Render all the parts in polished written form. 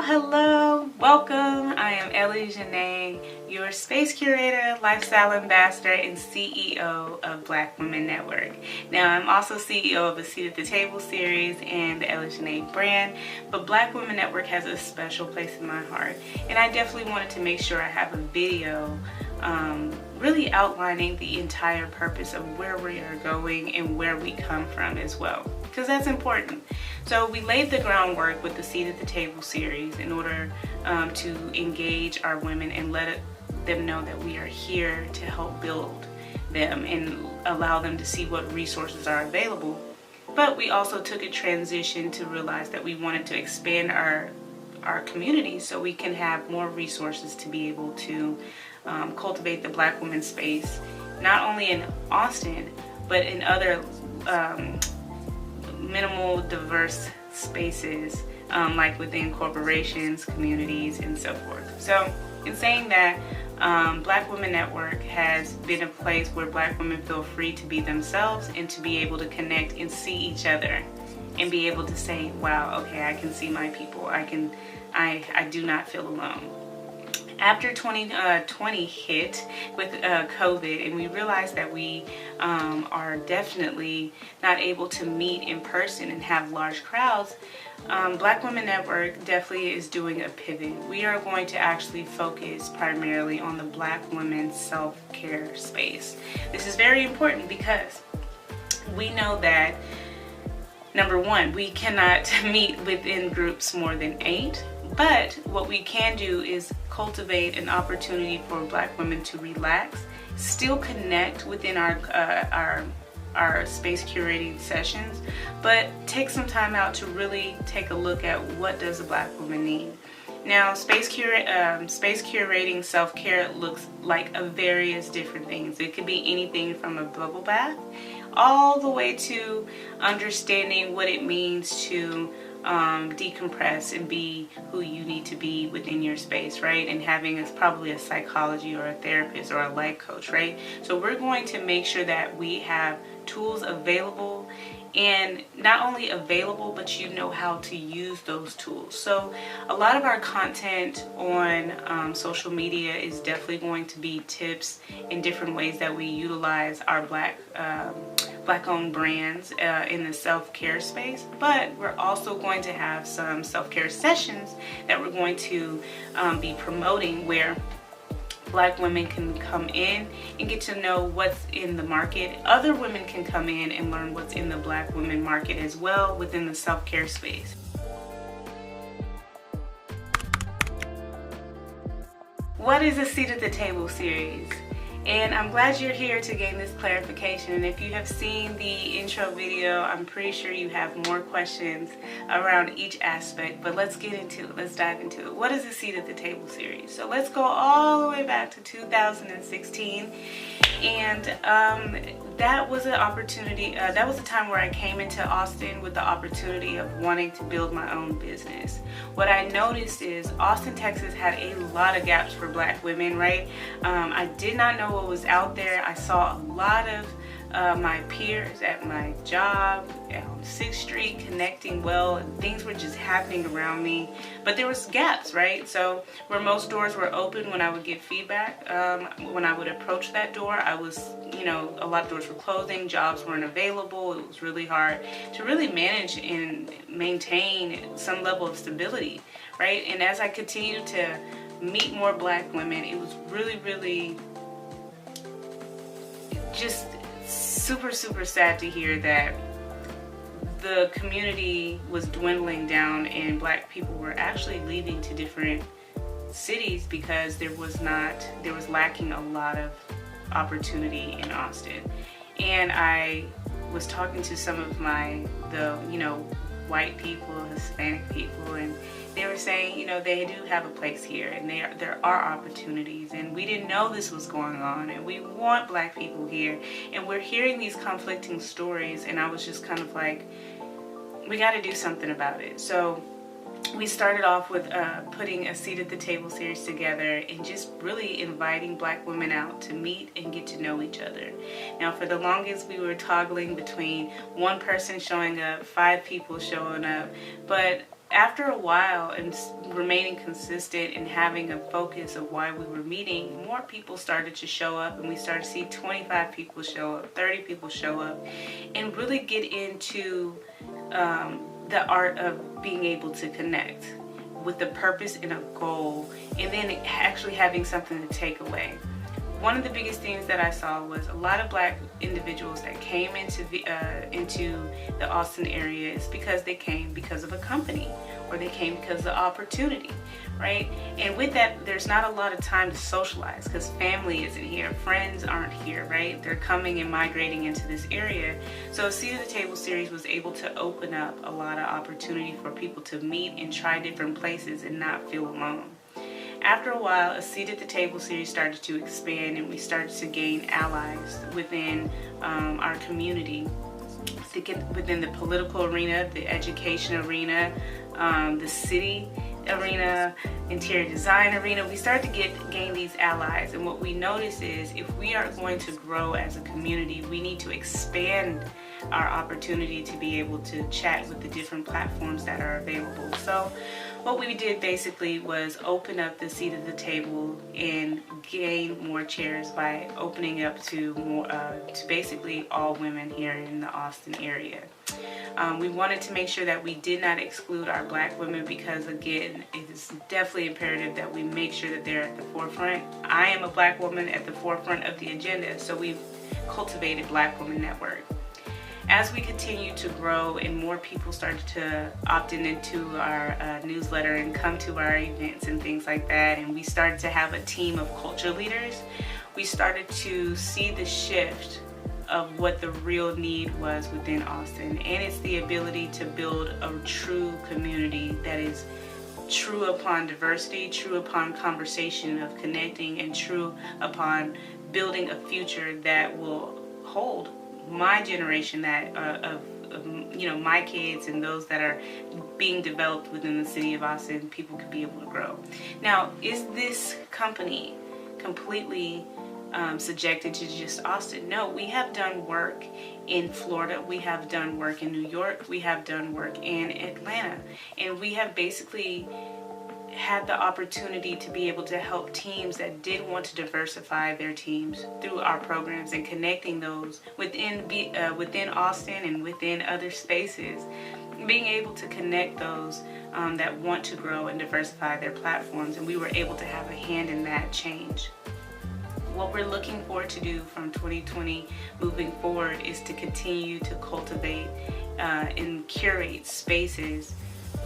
Hello, welcome. I am Ellie Jńe, your space curator, lifestyle ambassador, and CEO of Black Women Network. Now, I'm also CEO of the Seat at the Table series and the Ellie Jńe brand, but Black Women Network has a special place in my heart, and I definitely wanted to make sure I have a video really outlining the entire purpose of where we are going and where we come from as well, because that's important. So we laid the groundwork with the Seat at the Table series in order to engage our women and let them know that we are here to help build them and allow them to see what resources are available. But we also took a transition to realize that we wanted to expand our community so we can have more resources to be able to cultivate the Black woman space, not only in Austin, but in other minimal diverse spaces, like within corporations, communities, and so forth. So in saying that, Black Women Network has been a place where Black women feel free to be themselves and to be able to connect and see each other and be able to say, wow, okay, I can see my people. I do not feel alone. After 2020 hit with COVID, and we realized that we are definitely not able to meet in person and have large crowds, Black Women Network definitely is doing a pivot. We are going to actually focus primarily on the Black women's self-care space. This is very important because we know that, number one, we cannot meet within groups more than 8. But what we can do is cultivate an opportunity for Black women to relax, still connect within our space curating sessions, but take some time out to really take a look at what does a Black woman need. Now, space curating self-care looks like a various different things. It could be anything from a bubble bath all the way to understanding what it means to decompress and be who you need to be within your space, right? And having probably a psychology or a therapist or a life coach, right? So we're going to make sure that we have tools available, and not only available, but you know how to use those tools. So a lot of our content on social media is definitely going to be tips in different ways that we utilize our Black-owned brands in the self-care space. But we're also going to have some self-care sessions that we're going to be promoting, where Black women can come in and get to know what's in the market. Other women can come in and learn what's in the Black women market as well within the self-care space. What is a Seat at the Table series? And I'm glad you're here to gain this clarification. And if you have seen the intro video, I'm pretty sure you have more questions around each aspect, but let's get into it. Let's dive into it. What is the Seat at the Table series? So let's go all the way back to 2016. And that was an opportunity, that was a time where I came into Austin with the opportunity of wanting to build my own business. What I noticed is Austin, Texas had a lot of gaps for Black women, right? I did not know what was out there. I saw a lot of my peers at my job on 6th Street connecting well, and things were just happening around me, but there was gaps, right? So where most doors were open, when I would get feedback, when I would approach that door, I was, a lot of doors were closing, jobs weren't available. It was really hard to really manage and maintain some level of stability, right? And as I continued to meet more Black women, it was really just super sad to hear that the community was dwindling down and Black people were actually leaving to different cities because there was lacking a lot of opportunity in Austin. And I was talking to some of the white people, Hispanic people, and they were saying, they do have a place here, and there are opportunities, and we didn't know this was going on, and we want Black people here, and we're hearing these conflicting stories. And I was just kind of like, we got to do something about it. So we started off with putting a seat at the table series together and just really inviting Black women out to meet and get to know each other. Now, for the longest, we were toggling between one person showing up, 5 people showing up, but after a while and remaining consistent and having a focus of why we were meeting, more people started to show up, and we started to see 25 people show up, 30 people show up, and really get into the art of being able to connect with the purpose and a goal, and then actually having something to take away. One of the biggest things that I saw was a lot of Black individuals that came into the Austin area is because they came because of a company, or they came because of the opportunity, right? And with that, there's not a lot of time to socialize because family isn't here, friends aren't here, right? They're coming and migrating into this area. So a Seat at the Table series was able to open up a lot of opportunity for people to meet and try different places and not feel alone. After a while, a Seat at the Table series started to expand, and we started to gain allies within our community, within the political arena, the education arena, the city arena, interior design arena. We started to gain these allies, and what we noticed is if we are going to grow as a community, we need to expand our opportunity to be able to chat with the different platforms that are available. So what we did basically was open up the Seat at the Table and gain more chairs by opening up to more, to basically all women here in the Austin area. We wanted to make sure that we did not exclude our Black women because, again, it is definitely imperative that we make sure that they're at the forefront. I am a Black woman at the forefront of the agenda, so we've cultivated Black Women Network. As we continue to grow and more people started to opt into our newsletter and come to our events and things like that, and we started to have a team of culture leaders, we started to see the shift of what the real need was within Austin. And it's the ability to build a true community that is true upon diversity, true upon conversation of connecting, and true upon building a future that will hold my generation, that of my kids and those that are being developed within the city of Austin, people could be able to grow. Now, is this company completely subjected to just Austin? No, we have done work in Florida, we have done work in New York, we have done work in Atlanta, and we have basically had the opportunity to be able to help teams that did want to diversify their teams through our programs and connecting those within Austin and within other spaces, being able to connect those that want to grow and diversify their platforms, and we were able to have a hand in that change. What we're looking forward to do from 2020 moving forward is to continue to cultivate and curate spaces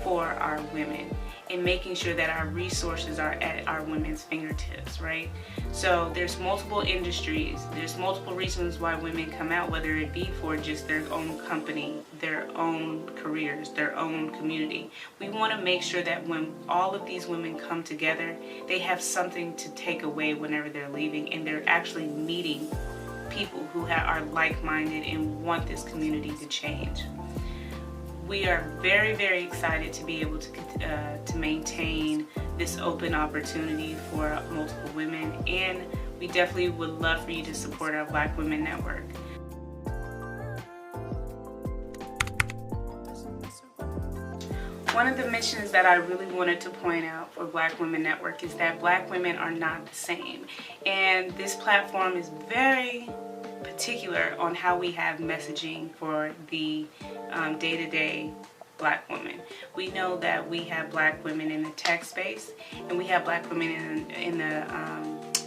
for our women, and making sure that our resources are at our women's fingertips, right? So there's multiple industries, there's multiple reasons why women come out, whether it be for just their own company, their own careers, their own community. We want to make sure that when all of these women come together, they have something to take away whenever they're leaving, and they're actually meeting people who are like-minded and want this community to change. We are very, very excited to be able to maintain this open opportunity for multiple women, and we definitely would love for you to support our Black Women Network. One of the missions that I really wanted to point out for Black Women Network is that Black women are not the same, and this platform is very particular on how we have messaging for the day-to-day Black women. We know that we have Black women in the tech space, and we have Black women in the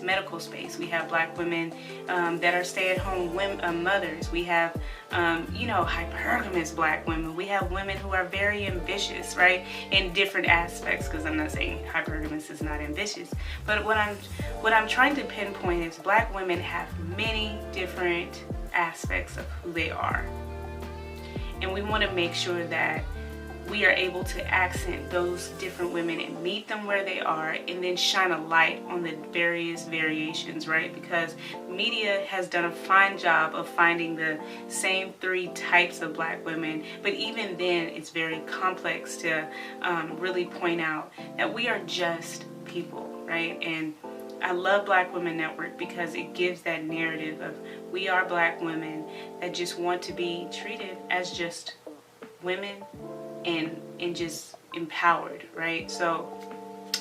medical space. We have Black women that are stay-at-home mothers. We have hypergamous Black women. We have women who are very ambitious, right, in different aspects, because I'm not saying hypergamous is not ambitious, but what I'm trying to pinpoint is Black women have many different aspects of who they are, and we want to make sure that we are able to accent those different women and meet them where they are, and then shine a light on the various variations, right? Because media has done a fine job of finding the same 3 types of Black women, but even then it's very complex to really point out that we are just people, right? And I love Black Women Network because it gives that narrative of we are Black women that just want to be treated as just women and just empowered, right? So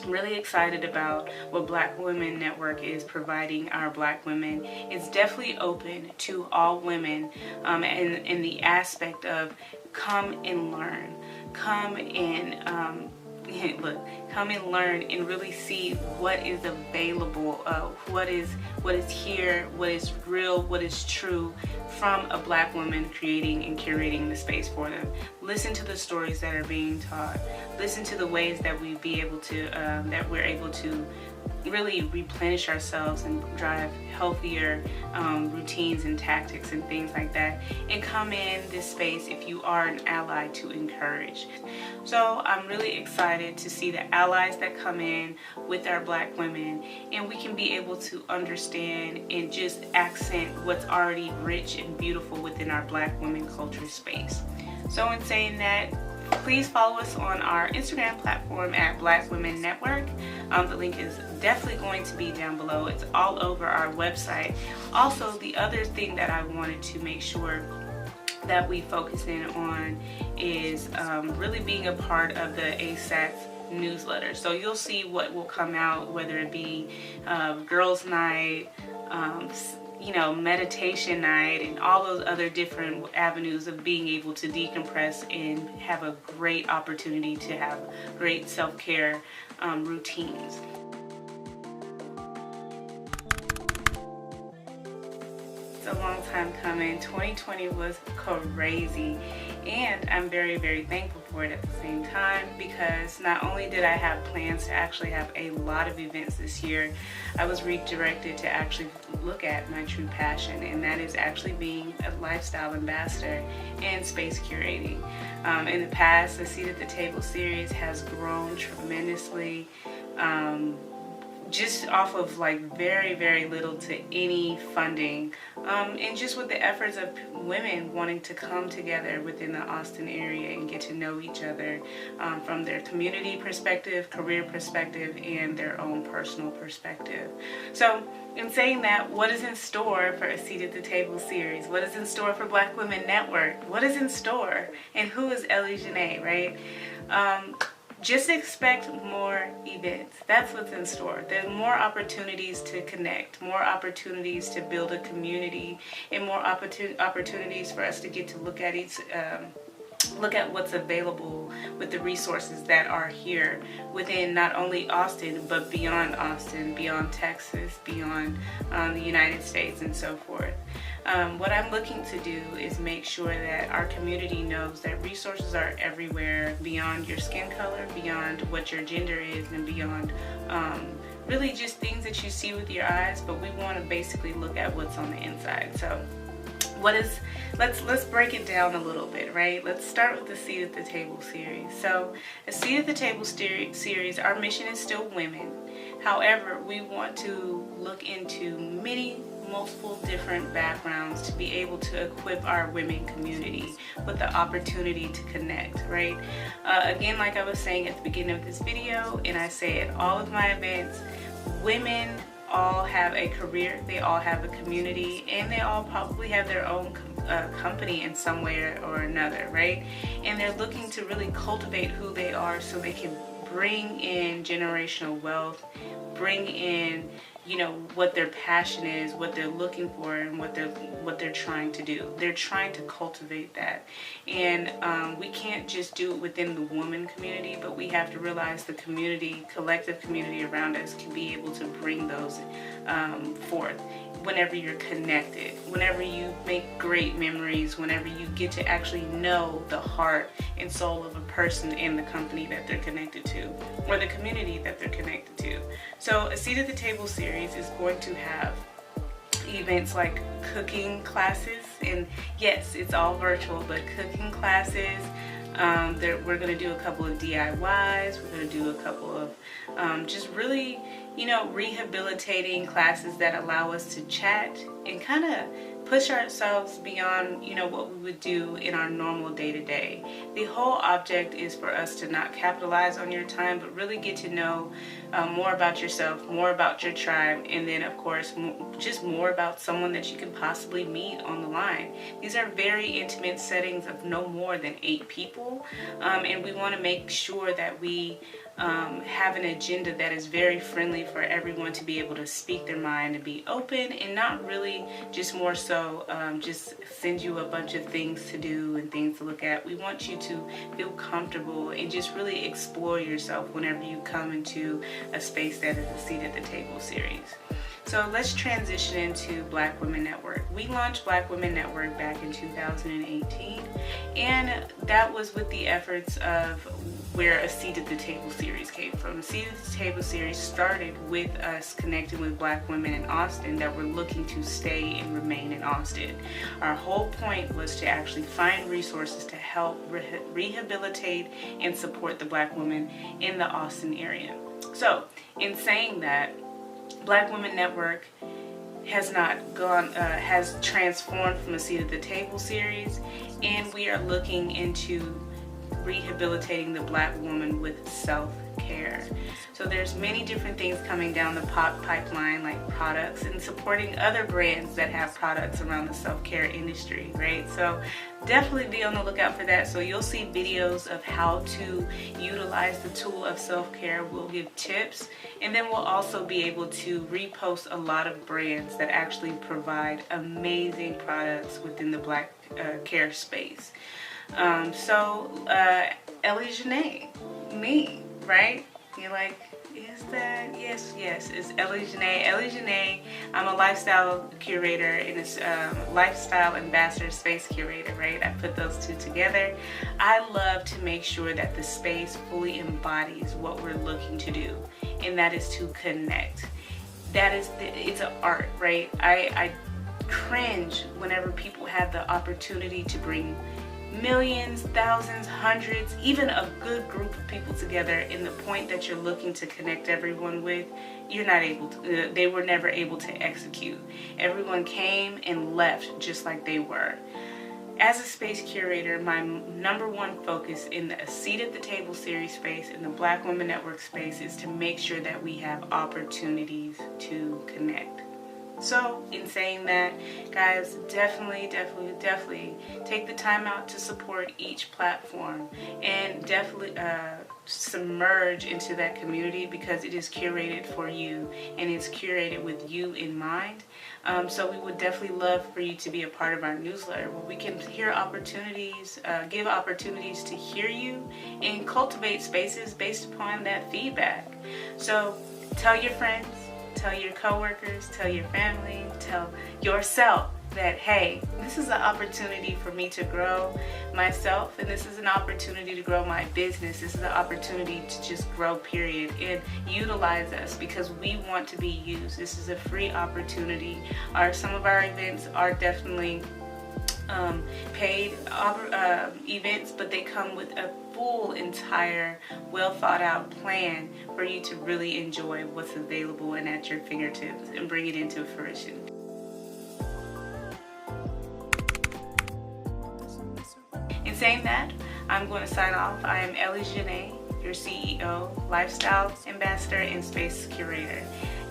I'm really excited about what Black Women Network is providing our Black women. It's definitely open to all women in the aspect of come and learn, come and look, come and learn and really see what is available, what is here, what is real, what is true from a Black woman creating and curating the space for them. Listen to the stories that are being taught. Listen to the ways that we're able to really replenish ourselves and drive healthier routines and tactics and things like that, and come in this space if you are an ally to encourage. So I'm really excited to see the allies that come in with our Black women, and we can be able to understand and just accent what's already rich and beautiful within our Black women culture space. So in saying that, please follow us on our Instagram platform at Black Women Network. The link is definitely going to be down below. It's all over our website. Also, the other thing that I wanted to make sure that we focus in on is really being a part of the ASAT's newsletter. So you'll see what will come out, whether it be girls' night, meditation night, and all those other different avenues of being able to decompress and have a great opportunity to have great self-care routines. It's a long time coming. 2020 was crazy, and I'm very, very thankful for it at the same time, because not only did I have plans to actually have a lot of events this year, I was redirected to actually look at my true passion, and that is actually being a lifestyle ambassador and space curating. In the past, the Seat at the Table series has grown tremendously, just off of like very, very little to any funding, and just with the efforts of women wanting to come together within the Austin area and get to know each other from their community perspective, career perspective, and their own personal perspective. So in saying that, what is in store for a Seat at the Table series? What is in store for Black Women Network? What is in store? And who is Ellie Jńe, right? Just expect more events. That's what's in store. There's more opportunities to connect, more opportunities to build a community, and more opportunities for us to get to look at what's available with the resources that are here within not only Austin, but beyond Austin, beyond Texas, beyond the United States, and so forth. What I'm looking to do is make sure that our community knows that resources are everywhere, beyond your skin color, beyond what your gender is, and beyond really just things that you see with your eyes, but we want to basically look at what's on the inside. So let's break it down a little bit, right? Let's start with the Seat at the Table series. So a Seat at the Table series, our mission is still women. However, we want to look into multiple different backgrounds to be able to equip our women community with the opportunity to connect, right? Again, like I was saying at the beginning of this video, and I say at all of my events, women all have a career, they all have a community, and they all probably have their own company in some way or another, right? And they're looking to really cultivate who they are so they can bring in generational wealth, bring in what their passion is, what they're looking for, and what they're trying to do. They're trying to cultivate that, and we can't just do it within the woman community, but we have to realize the collective community around us can be able to bring those forth whenever you're connected, whenever you make great memories, whenever you get to actually know the heart and soul of a person in the company that they're connected to, or the community that they're connected to. So a Seat at the Table series is going to have events like cooking classes, and yes, it's all virtual, but cooking classes, We're going to do a couple of DIYs. We're going to do a couple of just really, rehabilitating classes that allow us to chat and kind of push ourselves beyond, what we would do in our normal day-to-day. The whole object is for us to not capitalize on your time, but really get to know more about yourself, more about your tribe, and then of course just more about someone that you can possibly meet on the line. These are very intimate settings of no more than 8 people, and we want to make sure that we have an agenda that is very friendly for everyone to be able to speak their mind and be open, and not really just more so just send you a bunch of things to do and things to look at. We want you to feel comfortable and just really explore yourself whenever you come into a space that is a seat at the table series. So let's transition into Black Women Network. We launched Black Women Network back in 2018, and that was with the efforts of where a Seat at the Table series came from. A Seat at the Table series started with us connecting with Black women in Austin that were looking to stay and remain in Austin. Our whole point was to actually find resources to help rehabilitate and support the Black women in the Austin area. So, in saying that, Black Women Network has has transformed from a Seat at the Table series, and we are looking into rehabilitating the Black woman with self-care. So there's many different things coming down the pipeline, like products, and supporting other brands that have products around the self-care industry, right? So definitely be on the lookout for that. So you'll see videos of how to utilize the tool of self-care. We'll give tips, and then we'll also be able to repost a lot of brands that actually provide amazing products within the Black care space. Ellie Jńe, me, right? You're like, is that? Yes, it's Ellie Jńe. Ellie Jńe, I'm a lifestyle curator and a lifestyle ambassador space curator, right? I put those two together. I love to make sure that the space fully embodies what we're looking to do, and that is to connect. It's an art, right? I cringe whenever people have the opportunity to bring millions, thousands, hundreds, even a good group of people together in the point that you're looking to connect everyone with. You're not able to, they were never able to execute. Everyone came and left just like they were. As a space curator, my number one focus in the Seat at the Table series space, in the Black Women Network space, is to make sure that we have opportunities to connect. So, in saying that, guys, definitely take the time out to support each platform, and definitely submerge into that community, because it is curated for you and it's curated with you in mind. So we would definitely love for you to be a part of our newsletter, where we can hear opportunities, give opportunities to hear you and cultivate spaces based upon that feedback. So tell your friends, tell your coworkers, tell your family, tell yourself that, hey, this is an opportunity for me to grow myself, and this is an opportunity to grow my business. This is an opportunity to just grow, period, and utilize us, because we want to be used. This is a free opportunity. Some of our events are definitely paid events, but they come with a full, entire, well thought out plan for you to really enjoy what's available and at your fingertips and bring it into fruition. In saying that, I'm going to sign off. I am Ellie Jńe, your CEO, Lifestyle Ambassador, and Space Curator.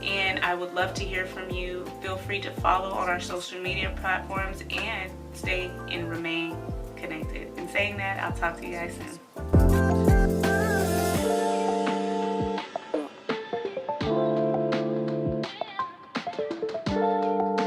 And I would love to hear from you. Feel free to follow on our social media platforms and stay and remain connected. In saying that, I'll talk to you guys soon.